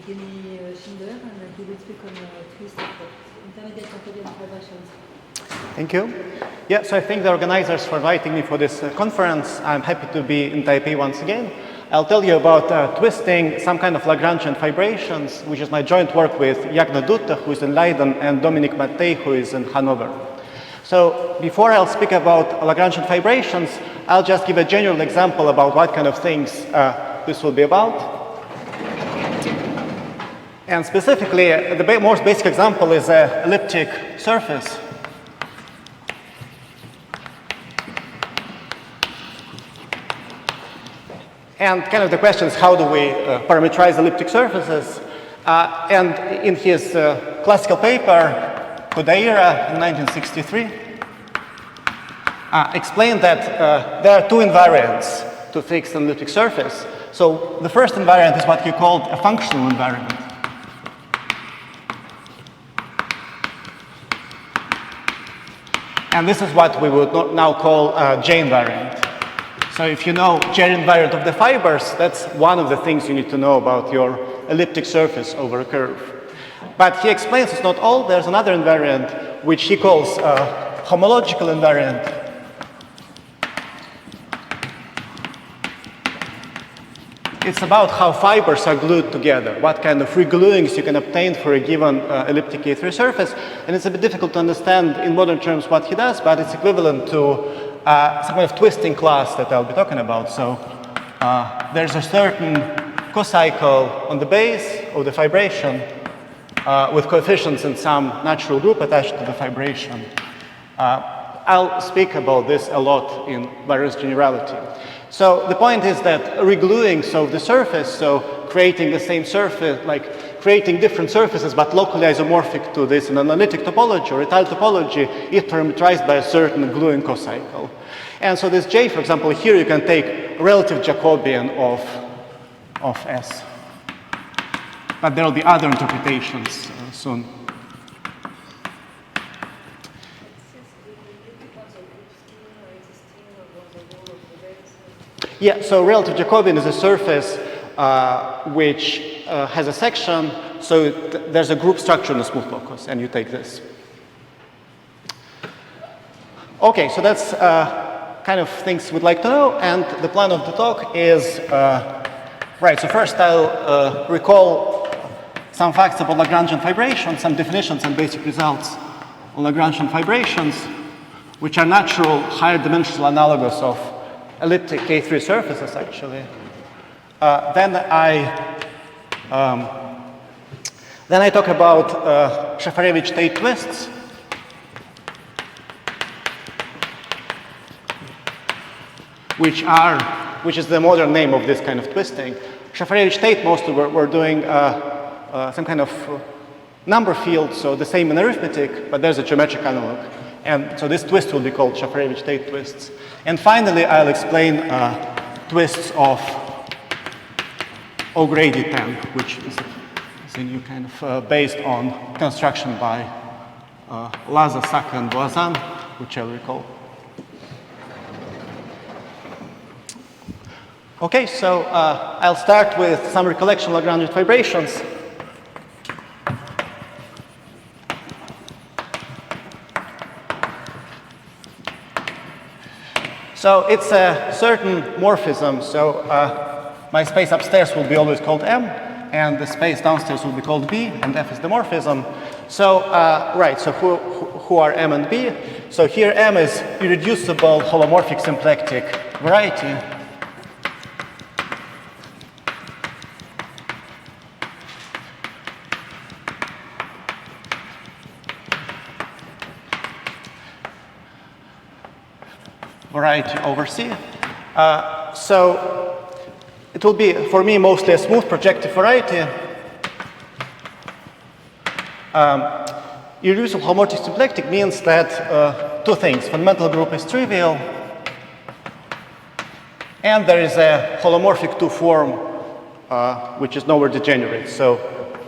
Evgeny Shinder, and he will speak on twist effect, intermediate Jacobian fibrations. Thank you. Yeah, so I thank the organizers for inviting me for this conference. I'm happy to be in Taipei once again. I'll tell you about twisting, some kind of Lagrangian fibrations, which is my joint work with Jagna Dutta, who is in Leiden, and Dominic Mattei, who is in Hanover. So before I'll speak about Lagrangian fibrations, I'll just give a general example about what kind of things this will be about. And specifically, the most basic example is an elliptic surface. And kind of the question is, how do we parameterize elliptic surfaces? And in his classical paper, Kodaira in 1963, explained that there are two invariants to fix an elliptic surface. So the first invariant is what he called a functional invariant. And this is what we would now call J invariant. So if you know J invariant of the fibers, that's one of the things you need to know about your elliptic surface over a curve. But he explains it's not all. There's another invariant, which he calls homological invariant. It's about how fibers are glued together, what kind of regluings you can obtain for a given elliptic A3 surface. And it's a bit difficult to understand in modern terms what he does, but it's equivalent to some kind of twisting class that I'll be talking about. So there's a certain cocycle on the base of the fibration with coefficients in some natural group attached to the fibration. I'll speak about this a lot in various generality. So the point is that regluing the surface, so creating the same surface, like creating different surfaces but locally isomorphic to this in an analytic topology or étale topology, is parameterized by a certain gluing cocycle. And so this J, for example, here you can take a relative Jacobian of S. But there will be other interpretations soon. Yeah, so relative Jacobian is a surface which has a section, so there's a group structure in a smooth locus, and you take this. Okay, so that's kind of things we'd like to know, and the plan of the talk is, right, so first I'll recall some facts about Lagrangian fibrations, some definitions and basic results on Lagrangian fibrations, which are natural higher dimensional analogous of elliptic K3 surfaces, actually. Then I talk about Shafarevich-Tate twists, which is the modern name of this kind of twisting. Shafarevich-Tate mostly were doing some kind of number field, so the same in arithmetic, but there's a geometric analog. And so this twist will be called Shafarevich-Tate twists. And finally, I'll explain twists of O'Grady 10, which is a new kind of based on construction by Laza, Saka, and Voisin, which I'll recall. Okay, so I'll start with some recollection of Lagrangian fibrations. So it's a certain morphism. So my space upstairs will be always called M, and the space downstairs will be called B, and F is the morphism. So, right, so who are M and B? So here M is irreducible holomorphic symplectic variety. Variety over C. So it will be, for me, mostly a smooth projective variety. Irreducible holomorphic symplectic means that two things. Fundamental group is trivial, and there is a holomorphic 2 form which is nowhere degenerate. So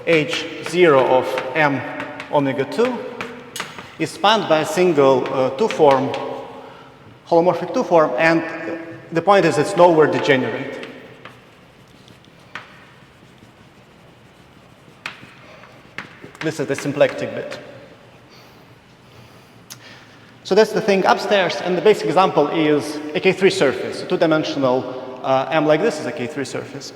H0 of M omega 2 is spanned by a single 2 form, holomorphic 2 form, and the point is it's nowhere degenerate. This is the symplectic bit. So that's the thing upstairs, and the basic example is a K3 surface, a two-dimensional M like this is a K3 surface.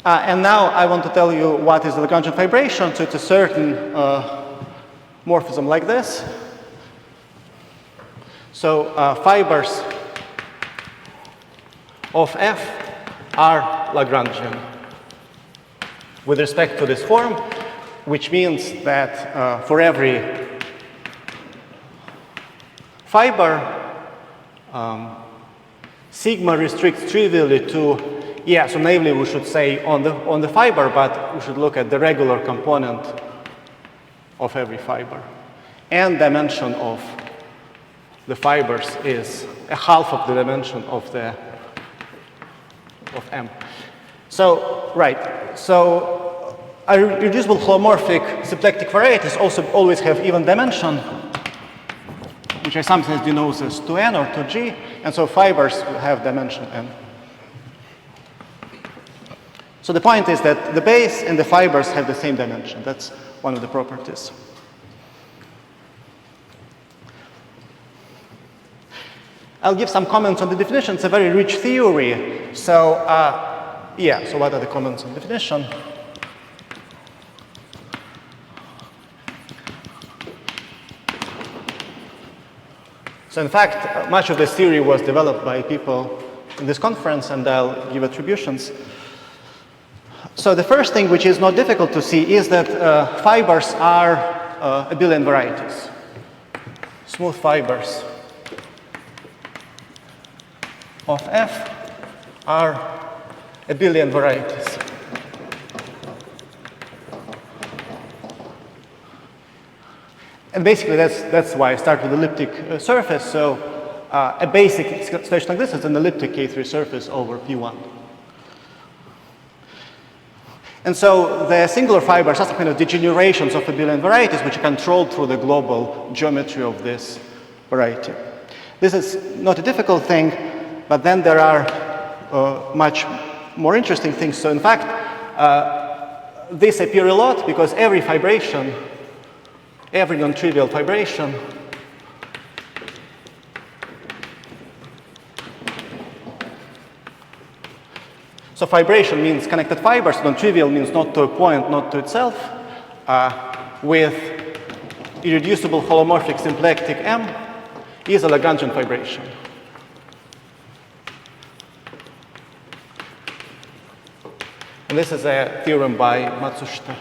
And now I want to tell you what is the Lagrangian fibration. So it's a certain morphism like this. So fibers of F are Lagrangian with respect to this form, which means that for every fiber, sigma restricts trivially to, so namely we should say on the fiber, but we should look at the regular component of every fiber. And dimension of the fibers is a half of the dimension of M. So, right, so irreducible holomorphic symplectic varieties also always have even dimension, which I sometimes denote as 2n or 2g, and so fibers will have dimension n. So the point is that the base and the fibers have the same dimension. That's one of the properties. I'll give some comments on the definition. It's a very rich theory. So, so what are the comments on definition? So in fact, much of this theory was developed by people in this conference, and I'll give attributions. So the first thing which is not difficult to see is that fibers are abelian varieties. Smooth fibers of F are abelian varieties. And basically that's why I start with elliptic surface. So a basic situation like this is an elliptic K3 surface over P1. And so the singular fibers are some kind of degenerations of abelian varieties which are controlled through the global geometry of this variety. This is not a difficult thing, but then there are much more interesting things. So in fact, this appear a lot because every fibration, every non-trivial fibration so fibration means connected fibers, non-trivial means not to a point, not to itself, with irreducible holomorphic symplectic M is a Lagrangian fibration. And this is a theorem by Matsushita.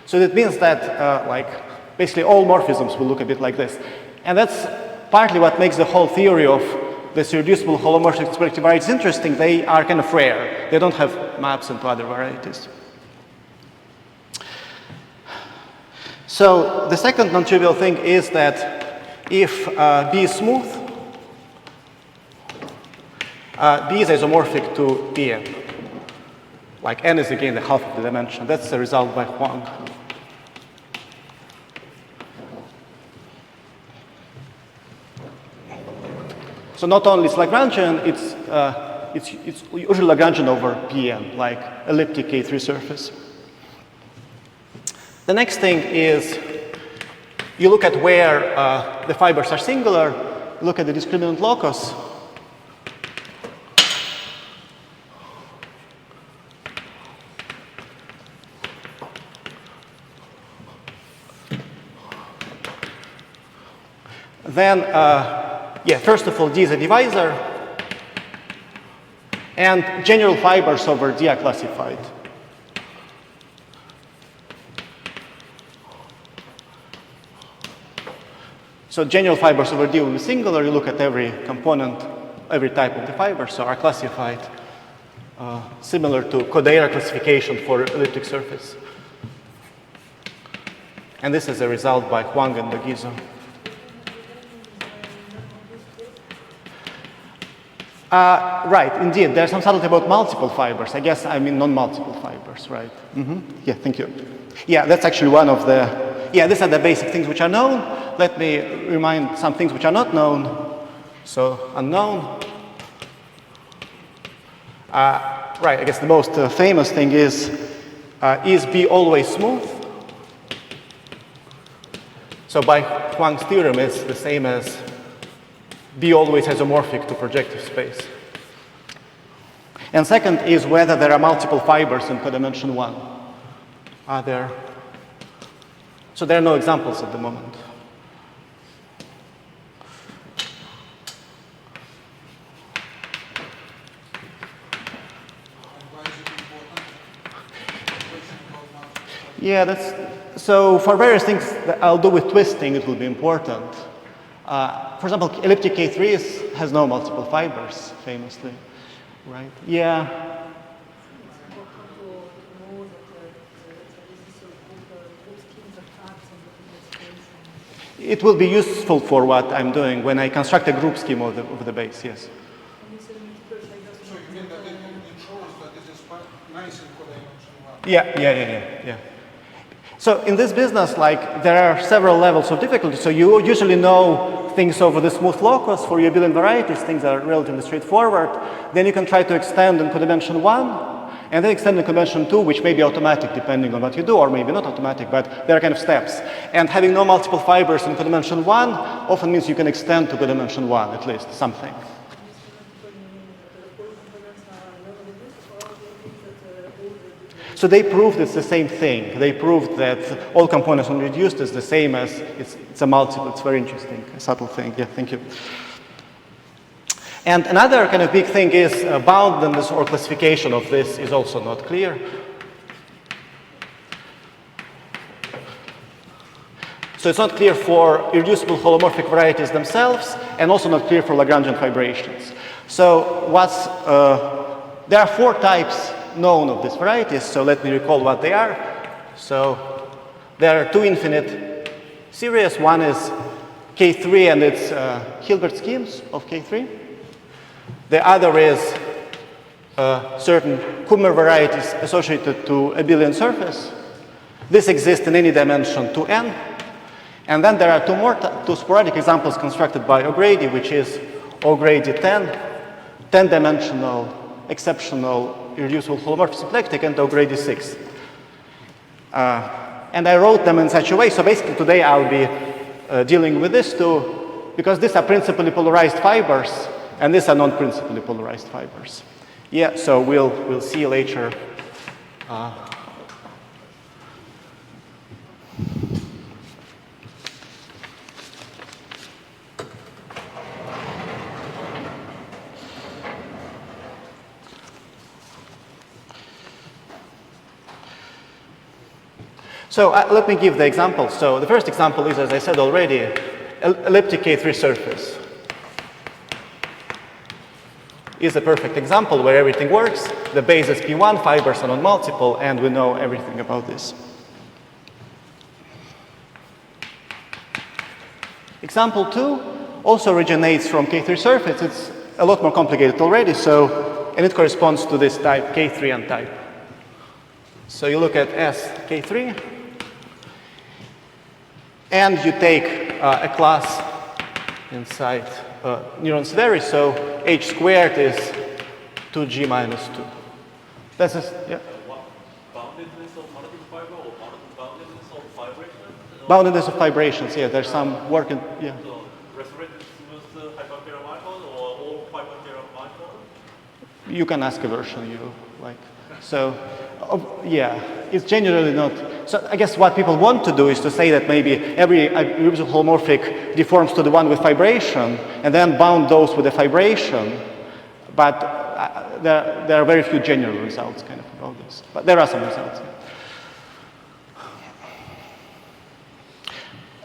So that means that basically all morphisms will look a bit like this. And that's partly what makes the whole theory of this irreducible holomorphic symplectic varieties interesting. They are kind of rare. They don't have maps into other varieties. So the second non-trivial thing is that if B is smooth, B is isomorphic to Pn. Like n is again the half of the dimension. That's the result by Huang. So not only it's Lagrangian, it's usually Lagrangian over Pn, like elliptic K3 surface. The next thing is you look at where the fibers are singular, look at the discriminant locus. Then, first of all, D is a divisor, and general fibers over D are classified. So general fibers over D will be singular. You look at every component, every type of the fiber, so are classified similar to Kodaira classification for elliptic surface. And this is a result by Huang and Dagizo. Right, indeed. There's some subtlety about multiple fibers. I guess I mean non-multiple fibers, right? Yeah, thank you. Yeah, that's actually one of the... Yeah, these are the basic things which are known. Let me remind some things which are not known. So, unknown. Right, I guess the most famous thing is B always smooth? So by Huang's theorem, it's the same as B always isomorphic to projective space. And second is whether there are multiple fibers in codimension 1. Are there? So there are no examples at the moment. Yeah, so for various things that I'll do with twisting, it will be important. For example, elliptic K3 has no multiple fibers, famously, right? Yeah. It will be useful for what I'm doing when I construct a group scheme of the base, yes. So you mean that it shows that this is nice in codimension 1? Yeah. So in this business, like, there are several levels of difficulty. So you usually know things over the smooth locus for your abelian varieties. Things are relatively straightforward. Then you can try to extend in codimension 1, and then extend in codimension 2, which may be automatic depending on what you do, or maybe not automatic, but there are kind of steps. And having no multiple fibers in codimension 1 often means you can extend to codimension 1, at least, something. So they proved it's the same thing. They proved that all components when reduced is the same as it's a multiple. It's very interesting, a subtle thing. Yeah, thank you. And another kind of big thing is boundedness or classification of this is also not clear. So it's not clear for irreducible holomorphic varieties themselves, and also not clear for Lagrangian fibrations. So there are 4 types known of these varieties, so let me recall what they are. So there are 2 infinite series. One is K3 and its Hilbert schemes of K3. The other is certain Kummer varieties associated to abelian surface. This exists in any dimension 2n. And then there are 2 sporadic examples constructed by O'Grady, which is O'Grady 10-dimensional exceptional irreducible holomorphic symplectic, and O'Grady 6. And I wrote them in such a way, so basically today I'll be dealing with these 2, because these are principally polarized fibers, and these are non-principally polarized fibers. Yeah, so we'll see later. So let me give the example. So the first example is, as I said already, elliptic K3 surface. Is a perfect example where everything works. The base is P1, fibers are non-multiple, and we know everything about this. Example 2 also originates from K3 surface. It's a lot more complicated already, and it corresponds to this type, K3n type. So you look at S K3, and you take a class inside neurons vary, so h squared is 2g minus 2. That's yeah. Boundedness of monotypic fiber or boundedness of fibrations? Boundedness of fibrations, yeah, there's some work in, yeah. So resurrected smooth hyperpyramidal or all hyperpyramidal? You can ask a version you like. So, yeah, it's generally not. So I guess what people want to do is to say that maybe every irreducible holomorphic deforms to the one with fibration, and then bound those with a fibration. But there are very few general results kind of about this. But there are some results.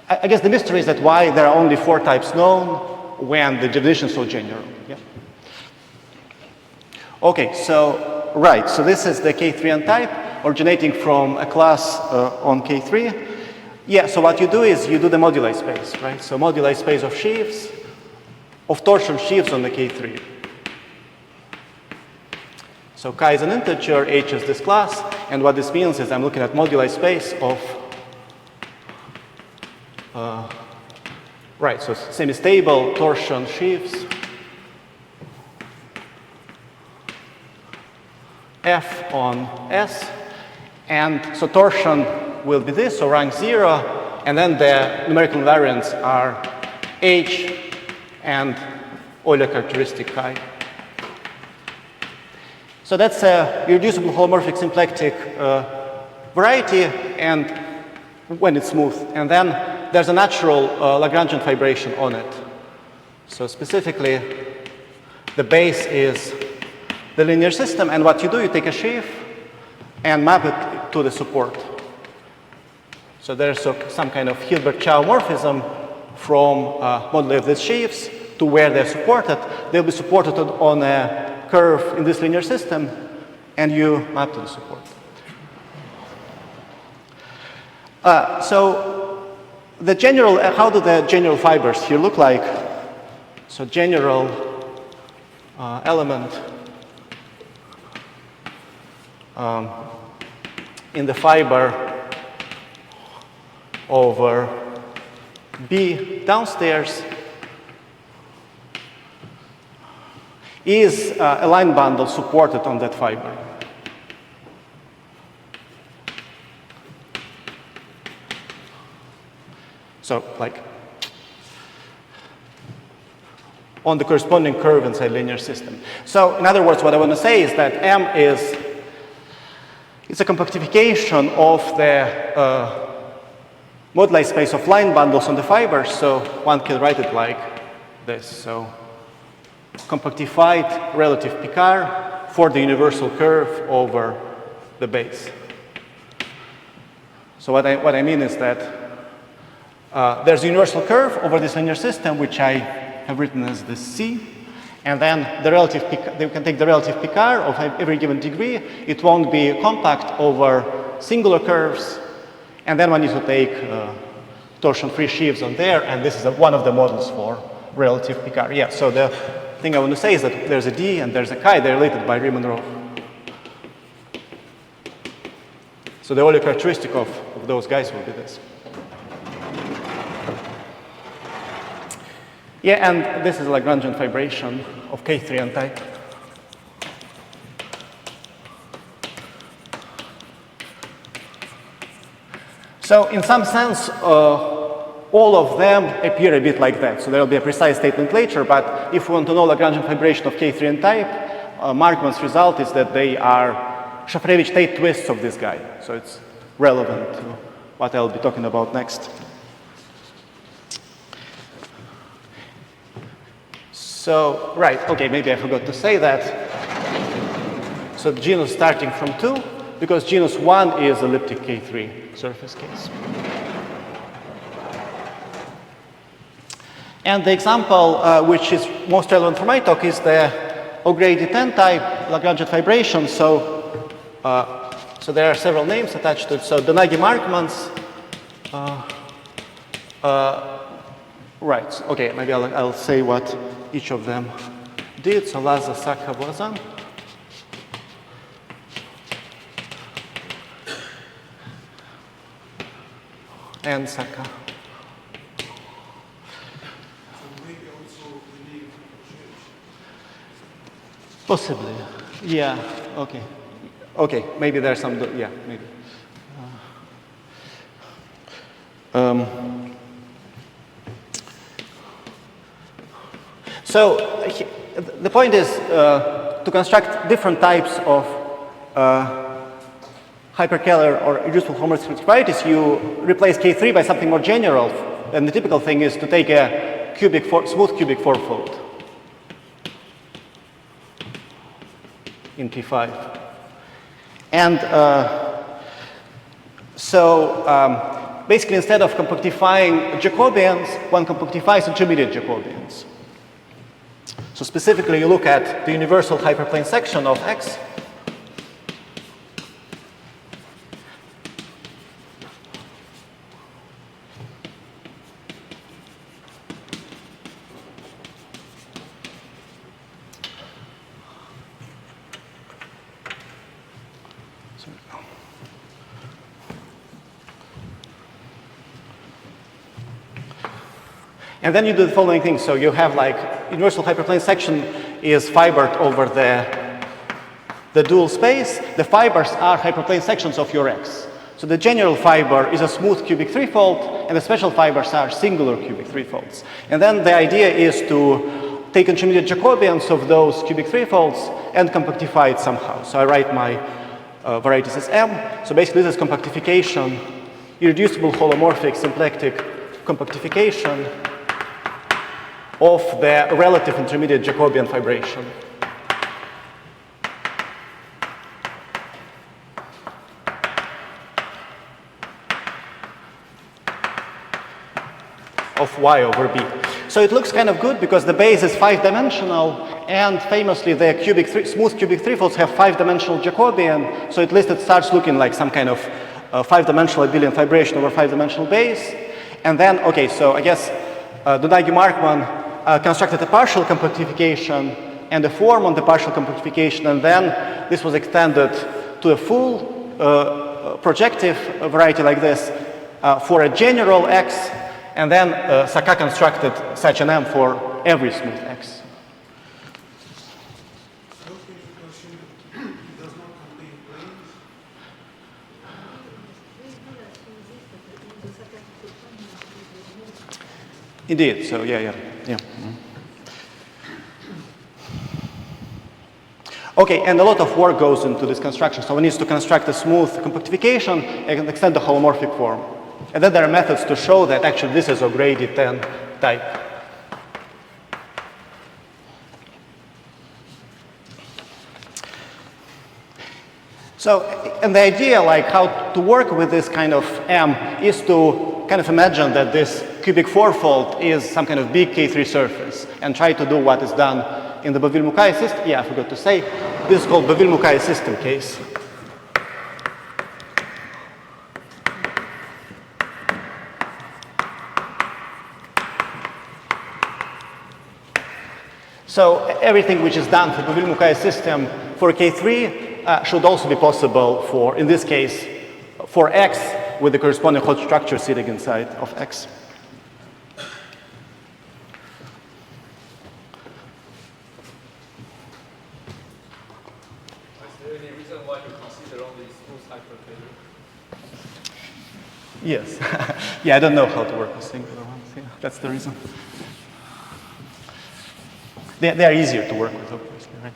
I guess the mystery is that why there are only 4 types known when the definition is so general. Yeah. Okay, so right, so this is the K3n type originating from a class on K3. Yeah, so what you do is you do the moduli space, right? So moduli space of sheaves, of torsion sheaves on the K3. So chi is an integer, h is this class, and what this means is I'm looking at moduli space of, right, so semi-stable torsion sheaves F on S. And so torsion will be this, so rank 0. And then the numerical invariants are H and Euler characteristic chi. So that's a irreducible holomorphic symplectic variety, and when it's smooth. And then there's a natural Lagrangian fibration on it. So specifically, the base is the linear system, and what you do, you take a sheaf and map it to the support. So there's some kind of Hilbert-Chow morphism from moduli of these sheaves to where they're supported. They'll be supported on a curve in this linear system, and you map to the support. So the general, how do the general fibers here look like? So general element in the fiber over B downstairs is a line bundle supported on that fiber. So like on the corresponding curve inside linear system. So in other words, what I want to say is that M is it's a compactification of the moduli space of line bundles on the fibers, so one can write it like this. So compactified relative Picard for the universal curve over the base. So what I mean is that there's a universal curve over this linear system, which I have written as the C, and then the relative they can take the relative Picard of every given degree. It won't be compact over singular curves, and then one needs to take torsion-free sheaves on there, and this is one of the models for relative Picard. Yeah, so the thing I want to say is that there's a D and there's a chi, they're related by Riemann-Roch. So the Euler characteristic of those guys will be this. Yeah, and this is a Lagrangian fibration of K3 n-type. So in some sense, all of them appear a bit like that. So there will be a precise statement later, but if we want to know Lagrangian fibration of K3 n-type, Markman's result is that they are Shafarevich-Tate twists of this guy. So it's relevant to what I'll be talking about next. So, right, okay, maybe I forgot to say that. So the genus starting from 2, because genus 1 is elliptic K3 surface case. And the example which is most relevant for my talk is the O'Grady 10 type Lagrangian fibration. So, so there are several names attached to it. So Donaghy-Markmans. Right, okay, maybe I'll say what each of them did. So Laza, Saka, Voisin. And Saka. Possibly, yeah, okay. Okay, maybe there's some, yeah, maybe. So the point is to construct different types of hyperkähler or irreducible homomorphic varieties, you replace K3 by something more general. And the typical thing is to take a smooth cubic fourfold in P5. And basically, instead of compactifying Jacobians, one compactifies intermediate Jacobians. So specifically, you look at the universal hyperplane section of X. And then you do the following thing. So you have like universal hyperplane section is fibered over the the dual space, the fibers are hyperplane sections of your X. So the general fiber is a smooth cubic threefold, and the special fibers are singular cubic threefolds. And then the idea is to take intermediate Jacobians of those cubic threefolds and compactify it somehow. So I write my varieties as M. So basically this is compactification, irreducible holomorphic symplectic compactification of the relative intermediate Jacobian fibration. Of Y over B. So it looks kind of good because the base is 5-dimensional, and famously the smooth cubic threefolds have 5-dimensional Jacobian, so at least it starts looking like some kind of 5-dimensional abelian fibration over 5-dimensional base. And then, okay, so I guess Donagi-Markman constructed a partial compactification and a form on the partial compactification, and then this was extended to a full projective variety like this for a general X. And then Saka constructed such an M for every smooth X. Does not contain planes. Indeed, so yeah. Okay, and a lot of work goes into this construction. So we need to construct a smooth compactification and extend the holomorphic form. And then there are methods to show that actually this is O'Grady 10 type. So, and the idea, like how to work with this kind of M, is to kind of imagine that this cubic fourfold is some kind of big K3 surface and try to do what is done in the Baville-Mukai system. Yeah, I forgot to say, this is called Baville-Mukai system case. So everything which is done for Baville-Mukai system for K3 should also be possible for, in this case, for X with the corresponding hot structure sitting inside of X. Is there any reason why you consider only smooth hyperplane? Yes. Yeah, I don't know how to work with singular ones. Yeah, that's the reason. They are easier to work with, obviously, right?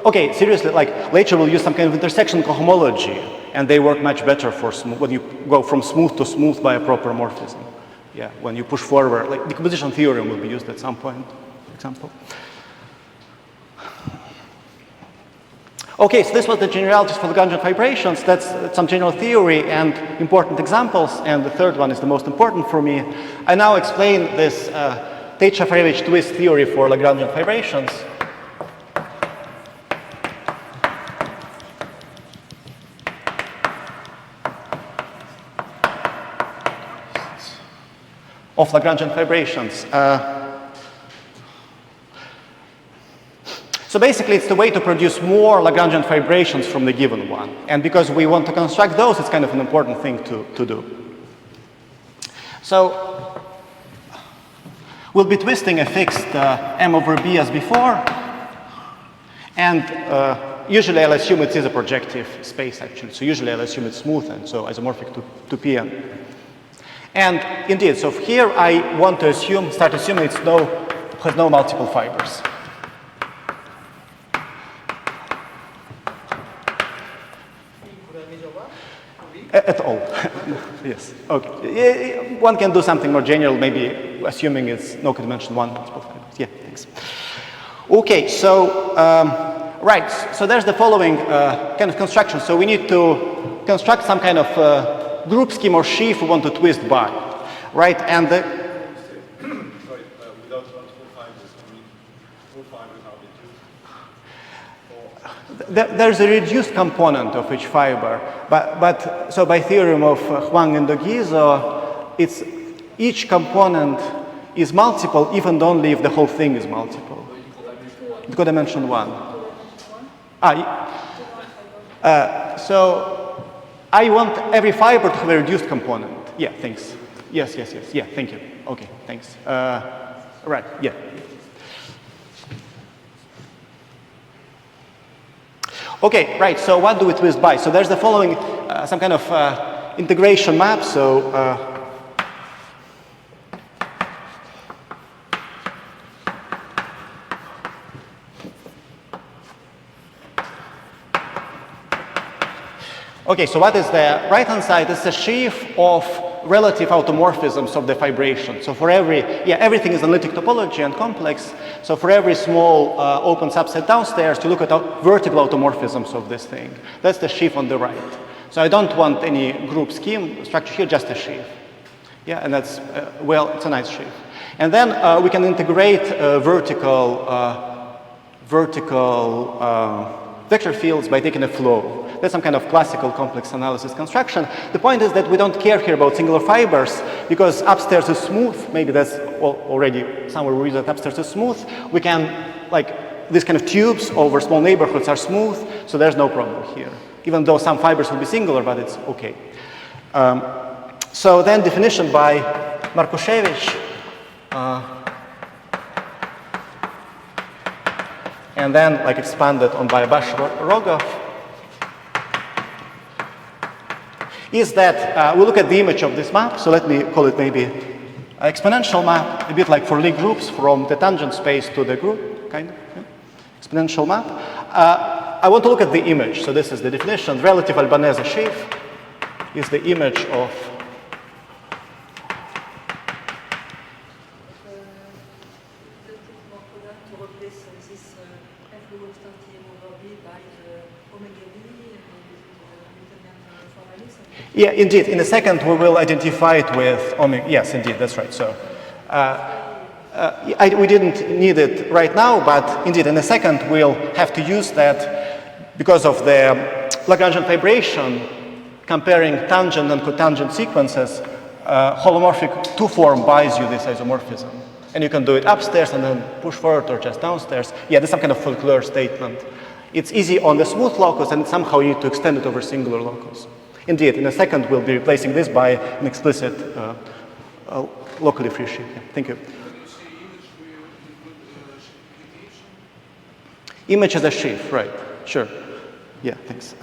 Okay, seriously, like later we'll use some kind of intersection cohomology, and they work much better for when you go from smooth to smooth by a proper morphism. Yeah, when you push forward, like decomposition theorem will be used at some point, for example. Okay, so this was the generalities for Lagrangian fibrations. That's some general theory and important examples, and the third one is the most important for me. I now explain this Tate-Shafarevich twist theory for Lagrangian fibrations. Of Lagrangian fibrations. So basically, it's the way to produce more Lagrangian fibrations from the given one. And because we want to construct those, it's kind of an important thing to do. So we'll be twisting a fixed M over B as before. And usually I'll assume it is a projective space, actually. So usually I'll assume it's smooth and so isomorphic to Pn. And indeed, so here I want to start assuming it has no multiple fibers. At all. Yes. Okay. One can do something more general, maybe assuming it's no dimension one multiple fibers. Yeah, thanks. Okay, so right. So there's the following kind of construction. So we need to construct some kind of group scheme or sheaf we want to twist by, right? And the Sorry, without multiple fibers, I mean, full fibers are the two. there's a reduced component of each fiber, but so by theorem of Huang and Dogizo, it's each component is multiple even only if the whole thing is multiple. The codimension one. So I want every fiber to have a reduced component. Yeah, thanks. Yes. Yeah, thank you. Okay, thanks. Right, yeah. Okay, right, so what do we twist by? So there's the following, some kind of integration map. So okay, so what is the right-hand side? This is a sheaf of relative automorphisms of the fibration. So for every, everything is analytic topology and complex. So for every small open subset downstairs, you look at vertical automorphisms of this thing. That's the sheaf on the right. So I don't want any group scheme structure here, just a sheaf. Yeah, and that's, well, it's a nice sheaf. And then we can integrate vertical vector fields by taking a flow. That's some kind of classical complex analysis construction. The point is that we don't care here about singular fibers because upstairs is smooth. Maybe that's already somewhere we read that upstairs is smooth. We can, like, these kind of tubes over small neighborhoods are smooth, so there's no problem here. Even though some fibers will be singular, but it's okay. So then definition by Markuszewicz. And then like expanded on by Bash-Rogov, is that we look at the image of this map. So let me call it maybe an exponential map, a bit like for Lie groups from the tangent space to the group, kind of. Yeah. Exponential map. I want to look at the image. So this is the definition. Relative Albanese sheaf is the image of yeah, indeed. In a second, we will identify it with omega. Yes, indeed, that's right. So we didn't need it right now, but indeed, in a second, we'll have to use that because of the Lagrangian fibration comparing tangent and cotangent sequences. Holomorphic two-form buys you this isomorphism. And you can do it upstairs and then push forward or just downstairs. Yeah, there's some kind of folklore statement. It's easy on the smooth locus, and somehow you need to extend it over singular locus. Indeed, in a second, we'll be replacing this by an explicit locally free sheaf. Yeah, thank you. Image as a sheaf, right? Sure. Yeah, thanks.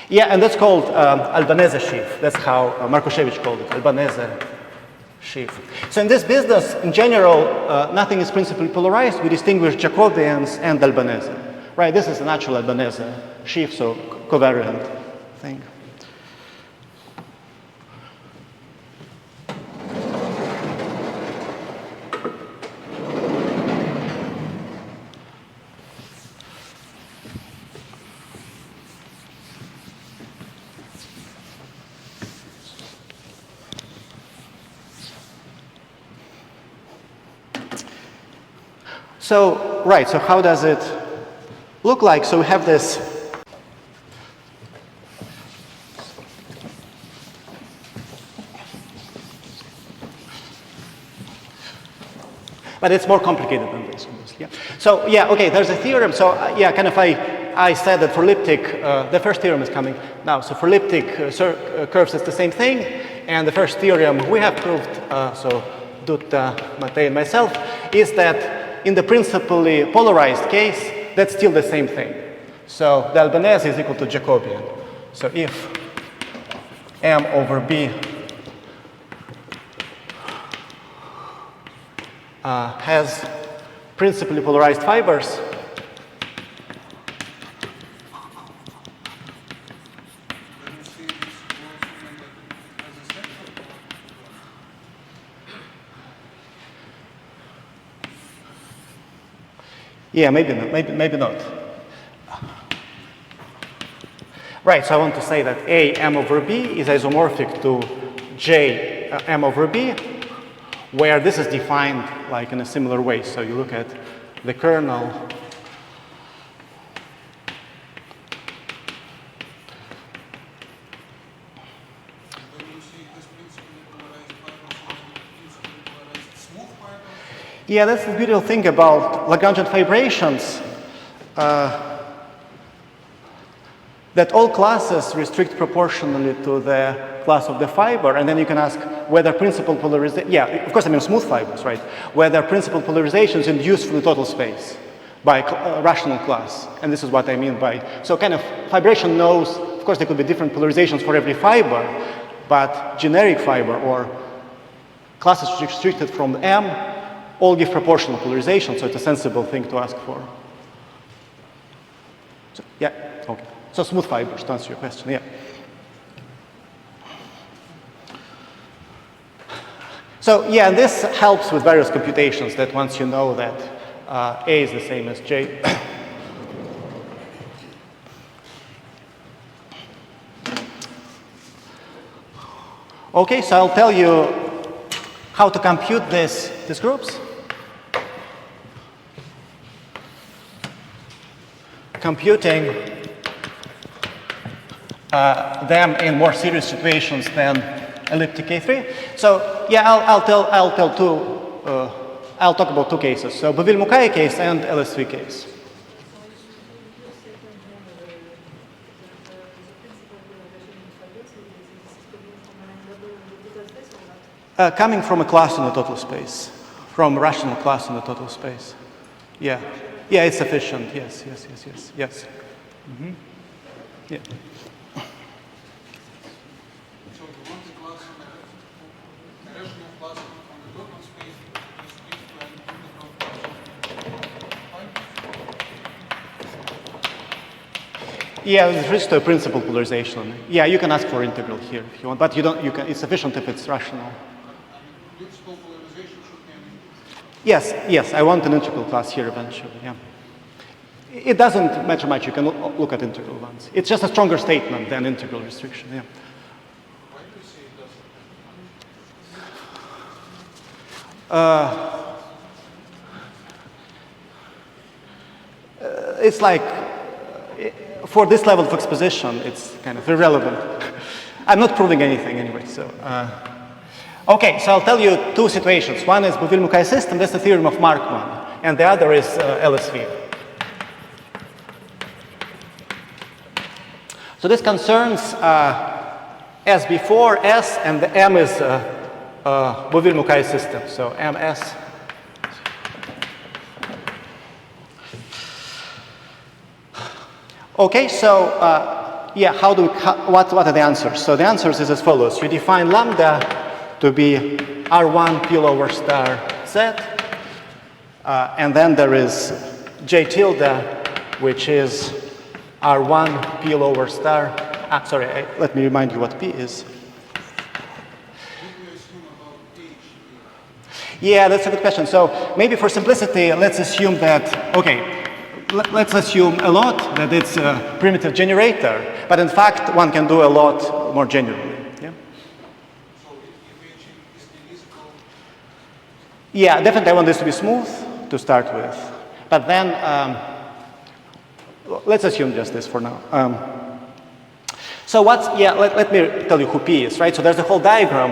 Yeah, and that's called Albanese sheaf. That's how Markuszewicz called it, Albanese sheaf. So in this business, in general, nothing is principally polarized. We distinguish Jacobians and Albanese. Right, this is a natural Albanese sheaf, so covariant thing. So, right, so how does it look like? So we have this but it's more complicated than this, obviously. Yeah. So, yeah, okay, there's a theorem. So, yeah, kind of I said that for elliptic, the first theorem is coming now. So for elliptic curves, it's the same thing. And the first theorem we have proved, so Dutta, Matei, and myself, is that in the principally polarized case, that's still the same thing. So the Albanese is equal to Jacobian. So if M over B has principally polarized fibers, yeah, maybe not, maybe not. Right, so I want to say that A M over B is isomorphic to J M over B, where this is defined like in a similar way. So you look at the kernel yeah, that's the beautiful thing about Lagrangian fibrations, that all classes restrict proportionally to the class of the fiber, and then you can ask whether principal polarization, yeah, of course I mean smooth fibers, right? Whether principal polarizations induced from the total space. by rational class. And this is what I mean by, so kind of fibration knows, of course there could be different polarizations for every fiber, but generic fiber or classes restricted from M all give proportional polarization, so it's a sensible thing to ask for. So, yeah, okay. So smooth fibers, to answer your question, yeah. So yeah, and this helps with various computations that once you know that A is the same as J. Okay, so I'll tell you how to compute these groups. Computing them in more serious situations than elliptic K3. So yeah, I'll talk about two cases. So Bouville-Mukai case and LSV case. Coming from a class in the total space, from a rational class in the total space. Yeah, yeah, it's sufficient. Yes. Mm-hmm. Yeah. So you want the class in a rational class on the total space is equivalent to the Yeah, there's just a principal polarization. Yeah, you can ask for integral here if you want, but you don't. You can. It's sufficient if it's rational. principal polarization should be an integral. Yes, I want an integral class here eventually. Yeah. It doesn't matter much. You can look at integral ones. It's just a stronger statement than integral restriction. Yeah. Why do you say it doesn't It's like, for this level of exposition, it's kind of irrelevant. I'm not proving anything anyway, so. Okay, so I'll tell you two situations. One is Bouville-Mukai system, that's the theorem of Markman, and the other is LSV. So this concerns, as before, S, and the M is Bouville-Mukai system, so MS. Okay, so yeah, what are the answers? So the answers is as follows. You define lambda to be R1 P over star Z, and then there is J tilde, which is R1 P over star. Sorry, let me remind you what P is. Yeah, that's a good question. So maybe for simplicity, let's assume that, okay, let's assume a lot that it's a primitive generator, but in fact, one can do a lot more generally. Yeah, So if is divisible? Yeah, definitely I want this to be smooth to start with. But then, let's assume just this for now. So let me tell you who P is, right? So there's a whole diagram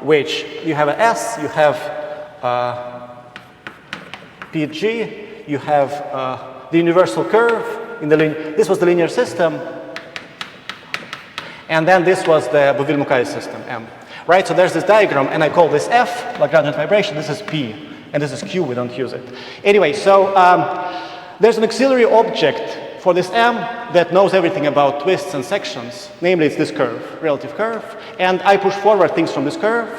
which you have an S, you have PG, you have the universal curve in the this was the linear system, and then this was the Bouville-Mukai system, M. Right, so there's this diagram, and I call this F, Lagrangian vibration, this is P, and this is Q, we don't use it. Anyway, so there's an auxiliary object for this M that knows everything about twists and sections, namely it's this curve, relative curve, and I push forward things from this curve,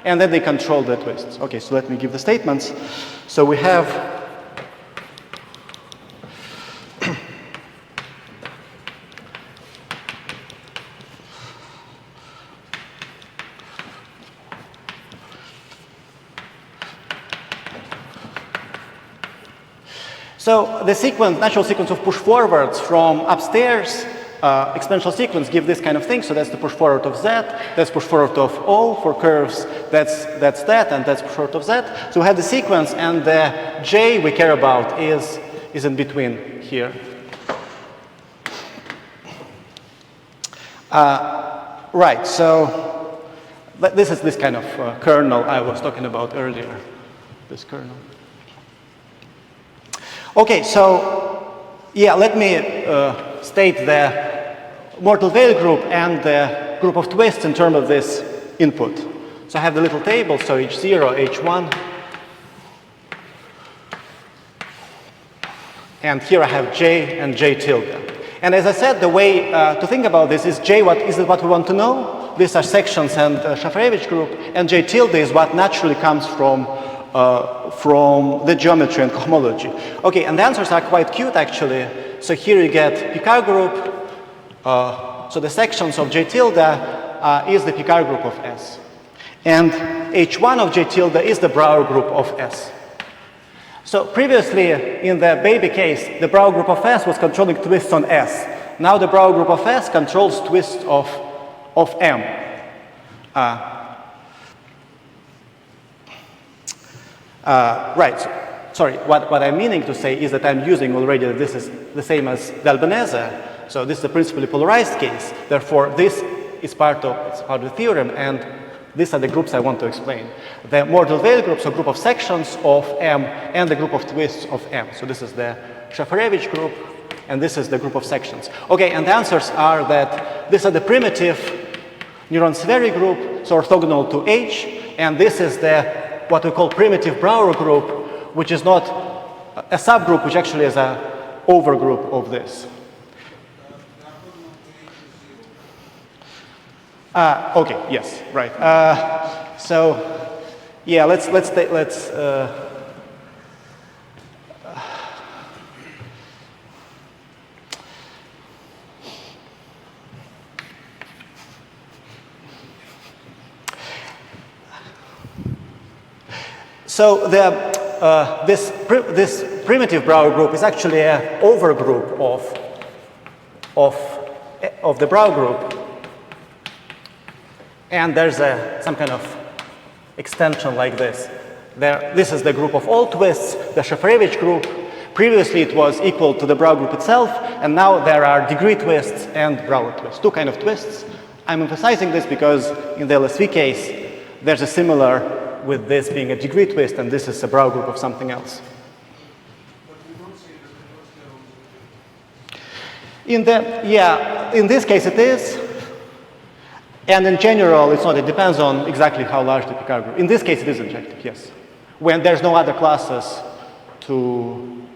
and then they control the twists. Okay, so let me give the statements. So we have so the sequence, natural sequence of push forwards from upstairs, exponential sequence give this kind of thing. So that's the push forward of Z, that's push forward of O for curves, that's that, and that's push forward of Z. So we have the sequence, and the J we care about is in between here. Right, so this is this kind of kernel I was talking about earlier, this kernel. Okay, so yeah, let me state the mortal veil group and the group of twists in terms of this input. So I have the little table, so H0, H1. And here I have J and J tilde. And as I said, the way to think about this is J, is it what we want to know? These are sections and Shafarevich group. And J tilde is what naturally comes from the geometry and cohomology. Okay, and the answers are quite cute actually. So here you get Picard group. So the sections of J tilde is the Picard group of S. And H1 of J tilde is the Brouwer group of S. So previously, in the baby case, the Brouwer group of S was controlling twists on S. Now the Brouwer group of S controls twists of M. Right. Sorry, what I'm meaning to say is that I'm using already that this is the same as the Albanese. So this is a principally polarized case. Therefore, this is part of the theorem, and these are the groups I want to explain. The Mordell-Weil groups are a group of sections of M and the group of twists of M. So this is the Shafarevich group, and this is the group of sections. Okay, and the answers are that these are the primitive Neuron-Severi group, so orthogonal to H, and this is the what we call primitive Brouwer group, which is not a subgroup, which actually is an overgroup of this. Okay, yes, right. So, yeah, let's so this primitive Brouwer group is actually an overgroup of the Brouwer group. And there's some kind of extension like this. This is the group of all twists, the Shafarevich group. Previously it was equal to the Brouwer group itself, and now there are degree twists and Brouwer twists, two kind of twists. I'm emphasizing this because in the LSV case, there's a similar with this being a degree twist, and this is a Brouwer group of something else. In this case it is. And in general, it's not. It depends on exactly how large the Picard group. In this case, it is injective, yes. When there's no other classes to...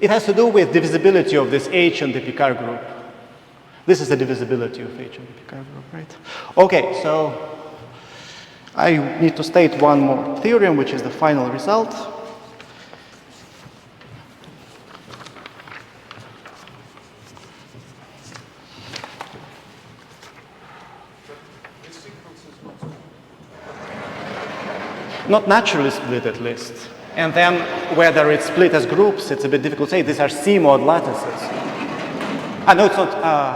it has to do with divisibility of this H and the Picard group. This is the divisibility of H and the Picard group, right? Okay, so I need to state one more theorem, which is the final result. Not naturally split at least. And then whether it's split as groups, it's a bit difficult to say. These are C-mod lattices. No, it's not.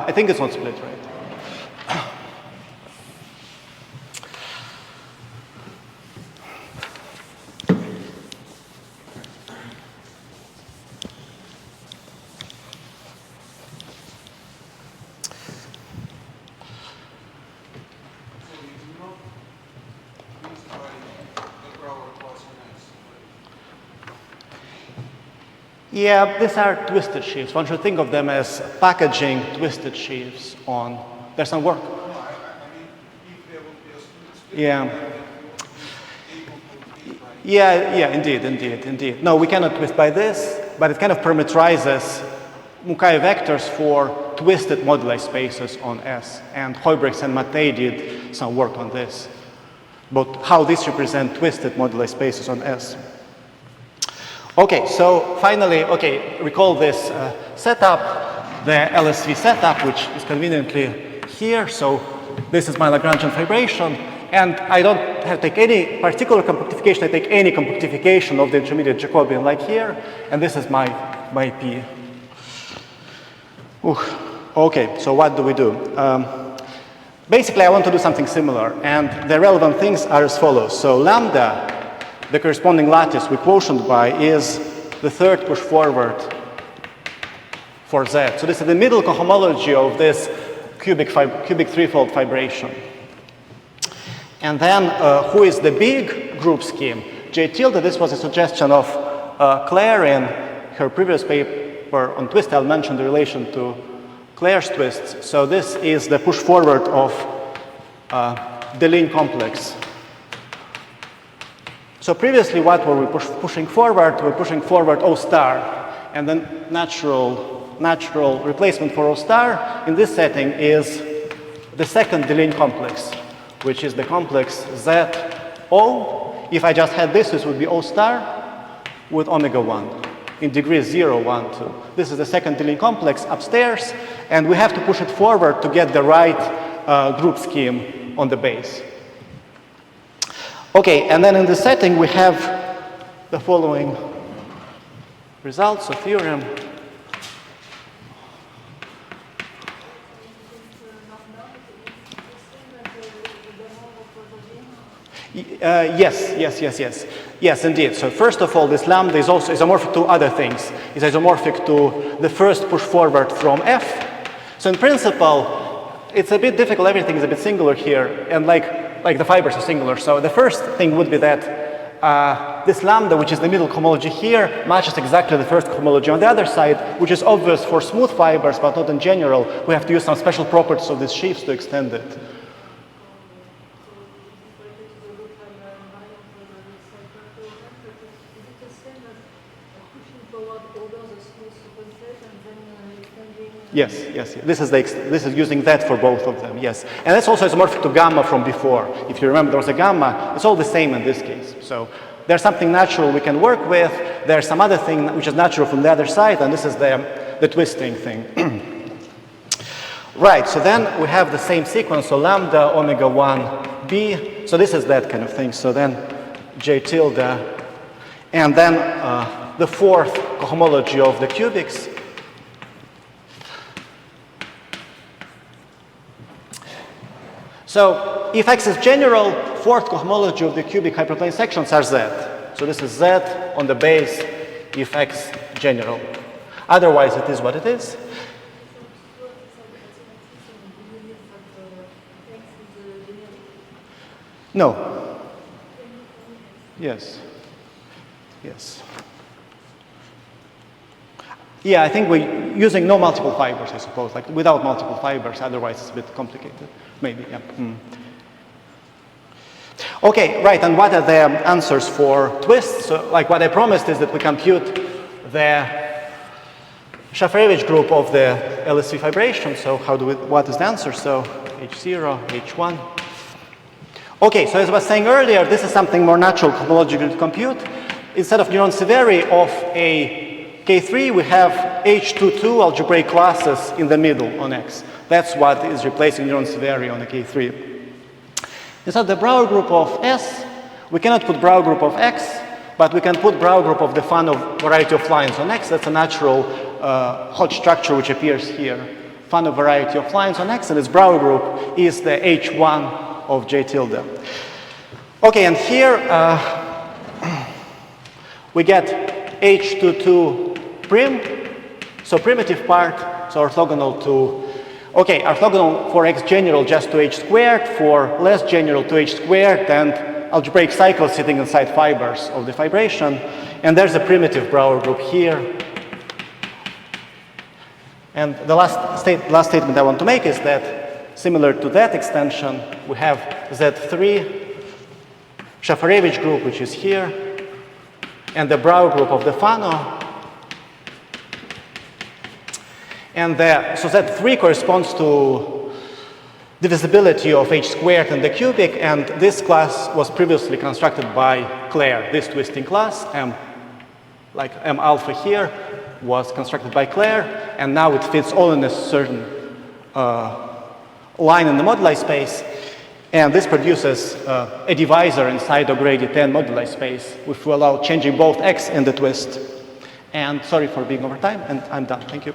I think it's not split, right? Yeah, these are twisted sheaves. One should think of them as packaging twisted sheaves on. There's some work. Yeah. Yeah, indeed. No, we cannot twist by this, but it kind of parameterizes Mukai vectors for twisted moduli spaces on S. And Huybrechts and Mattei did some work on this, but how these represent twisted moduli spaces on S. Okay, so finally, recall this setup, the LSV setup, which is conveniently here. So this is my Lagrangian fibration, and I don't have to take any particular compactification. I take any compactification of the intermediate Jacobian, like here, and this is my P. Okay, so what do we do? Basically, I want to do something similar, and the relevant things are as follows. So lambda, the corresponding lattice we quotient by, is the third push forward for Z. So this is the middle cohomology of this cubic threefold fibration. And then who is the big group scheme? J tilde, this was a suggestion of Claire in her previous paper on twist. I'll mention the relation to Claire's twists. So this is the push forward of the Deligne complex. So previously, what were we pushing forward? We're pushing forward O star, and then natural replacement for O star in this setting is the second Deligne complex, which is the complex ZO. If I just had this would be O star with omega 1 in degrees 0, 1, 2. This is the second Deligne complex upstairs, and we have to push it forward to get the right group scheme on the base. Okay, and then in the setting we have the following results, so theorem. Yes, indeed. So first of all, this lambda is also isomorphic to other things. It's isomorphic to the first push forward from F. So in principle, it's a bit difficult. Everything is a bit singular here, and like the fibers are singular. So the first thing would be that this lambda, which is the middle cohomology here, matches exactly the first cohomology on the other side, which is obvious for smooth fibers, but not in general. We have to use some special properties of these sheaves to extend it. Yes. This is using that for both of them, yes. And that's also isomorphic to gamma from before. If you remember, there was a gamma. It's all the same in this case. So there's something natural we can work with. There's some other thing which is natural from the other side, and this is the twisting thing. Right, so then we have the same sequence, so lambda, omega 1, b. So this is that kind of thing. So then J tilde, and then the fourth cohomology of the cubics. So if X is general, fourth cohomology of the cubic hyperplane sections are Z. So this is Z on the base if X general. Otherwise, it is what it is. No. Yes. Yeah, I think we're using no multiple fibers, I suppose, like without multiple fibers, otherwise it's a bit complicated. Maybe, yeah. Okay, right, and what are the answers for twists? So, like what I promised is that we compute the Shafarevich group of the LSV vibration. So what is the answer? So H0, H1. Okay, so as I was saying earlier, this is something more natural cohomologically to compute. Instead of Neuron-Severi of a K3, we have H22 algebraic classes in the middle on X. That's what is replacing Neuron-Severi on a K3. Instead of the Brauer group of S, we cannot put Brauer group of X, but we can put Brauer group of the Fano variety of lines on X. That's a natural Hodge structure which appears here. Fano variety of lines on X, and its Brauer group is the H1 of J tilde. Okay, and here we get H22 prim, so primitive part, so orthogonal to, okay, orthogonal for X general just to H squared, for less general to H squared, and algebraic cycles sitting inside fibers of the fibration. And there's a primitive Brauer group here. And the last statement I want to make is that similar to that extension, we have Z3 Shafarevich group, which is here, and the Brauer group of the Fano. And so Z3 corresponds to divisibility of H squared in the cubic, and this class was previously constructed by Claire. This twisting class, like M alpha here, was constructed by Claire, and now it fits all in a certain line in the moduli space. And this produces a divisor inside O'Grady 10 moduli space, if we allow changing both X and the twist. And sorry for being over time, and I'm done. Thank you.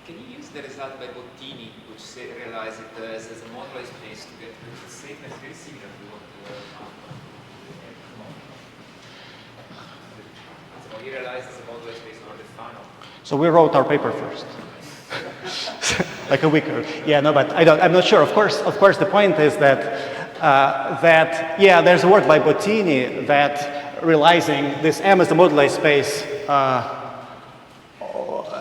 Can you use the result by Bottini, which realized it as a moduli space to get the statement very similar to what so he realized as a moduli space over the Fano. So we wrote our paper first. Like a week ago. Yeah, no, but I'm not sure. Of course, the point is that there's a work by Bottini that realizing this M as the moduli space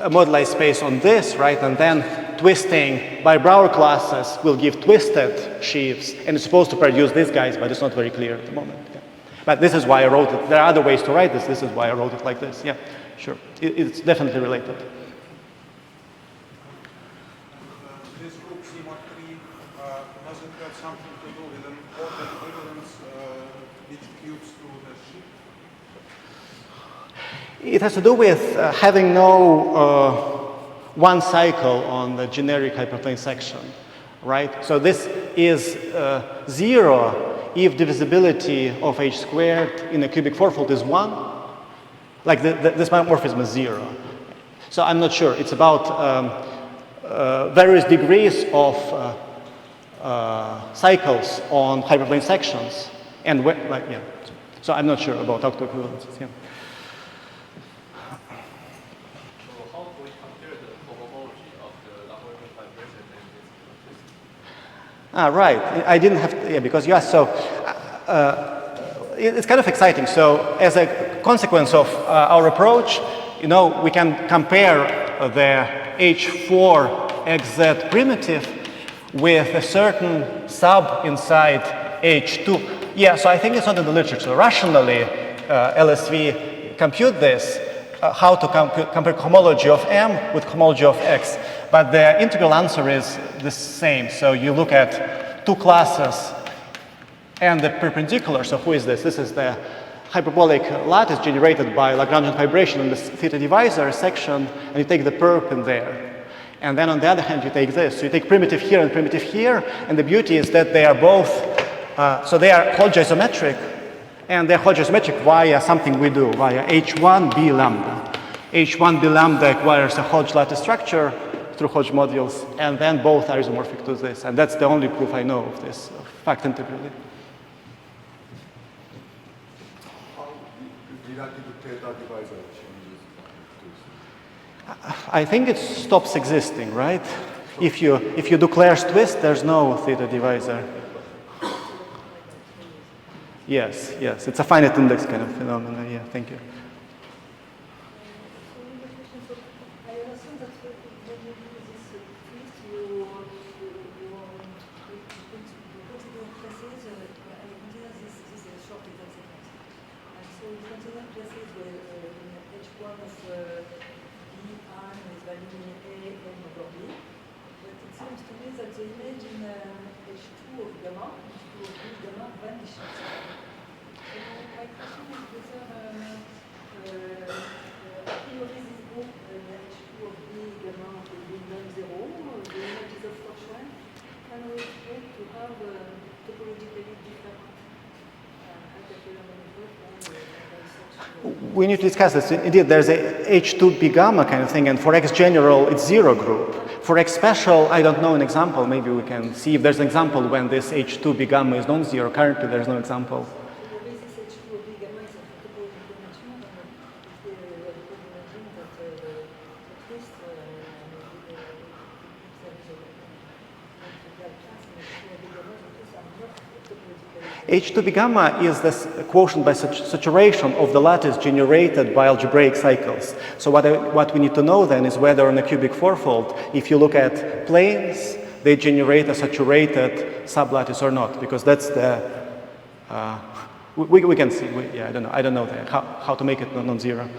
a moduli space on this, right? And then twisting by Brouwer classes will give twisted sheaves, and it's supposed to produce these guys, but it's not very clear at the moment. Yeah. But this is why I wrote it. There are other ways to write this. This is why I wrote it like this. Yeah, sure. It's definitely related. This group C-mod 3 does it have something to do with an order equivalence which cubes through the sheet? It has to do with having no one cycle on the generic hyperplane section, right? So this is 0 if divisibility of h squared in a cubic fourfold is 1. Like this morphism is 0. So I'm not sure. It's about various degrees of cycles on hyperplane sections, and like yeah. So I'm not sure about octoequivalences. Yeah. Ah, right. I didn't have to, yeah, because you asked. So it's kind of exciting. So as a consequence of our approach, you know, we can compare the H4 XZ primitive with a certain sub inside H2. Yeah, so I think it's not in the literature. Rationally, LSV compute this, how to compare homology of M with homology of X. But the integral answer is the same. So you look at two classes and the perpendicular. So who is this? This is the hyperbolic lattice generated by Lagrangian fibration in the theta divisor section, and you take the perp in there. And then on the other hand, you take this. So you take primitive here and primitive here, and the beauty is that they are both, so they are Hodge isometric, and they're Hodge isometric via something we do, via H1B lambda. H1B lambda acquires a Hodge lattice structure through Hodge modules, and then both are isomorphic to this. And that's the only proof I know of this fact integrally. How directly the theta divisor changes? I think it stops existing, right? If you do Claire's twist, there's no theta divisor. Yes, yes, it's a finite index kind of phenomenon. Yeah, thank you. We need to discuss this. Indeed, there's a H2B gamma kind of thing, and for X general, it's 0 group. For X special, I don't know an example. Maybe we can see if there's an example when this H2B gamma is non-zero. Currently, there's no example. H2B gamma is this quotient by saturation of the lattice generated by algebraic cycles. So what we need to know then is whether on a cubic fourfold, if you look at planes, they generate a saturated sublattice or not, because that's the, we can see, yeah, I don't know that, how to make it non-zero.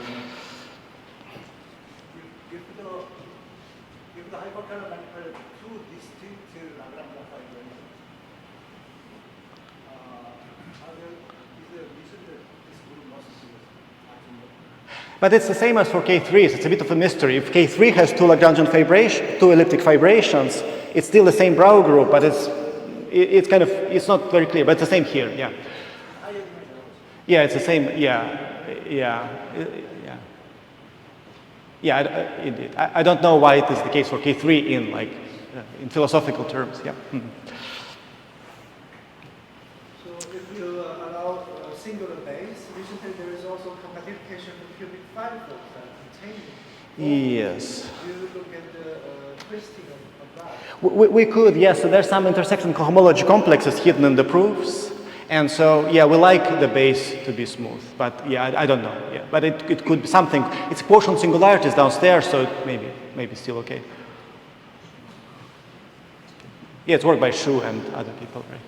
If the hypercurrent are two distinct Lagrangian fibrations, is there a reason that this group must be atom? But it's the same as for K3s. It's a bit of a mystery. If K3 has two Lagrangian fibrations, two elliptic fibrations, it's still the same Brouwer group, but it's kind of, it's not very clear, but it's the same here, yeah. Yeah, it's the same, yeah. Yeah, indeed. I don't know why it is the case for K3 in philosophical terms, yeah. Mm-hmm. So if you allow a singular base, recently there is also compatification for cubic fivefold containing. Yes. Do you look at the twisting of that? We could, yes. So there's some intersection cohomology complexes hidden in the proofs. And so, yeah, we like the base to be smooth, but yeah, I don't know. Yeah, but it could be something. It's quotient singularities downstairs, so maybe still okay. Yeah, it's worked by Shu and other people, right?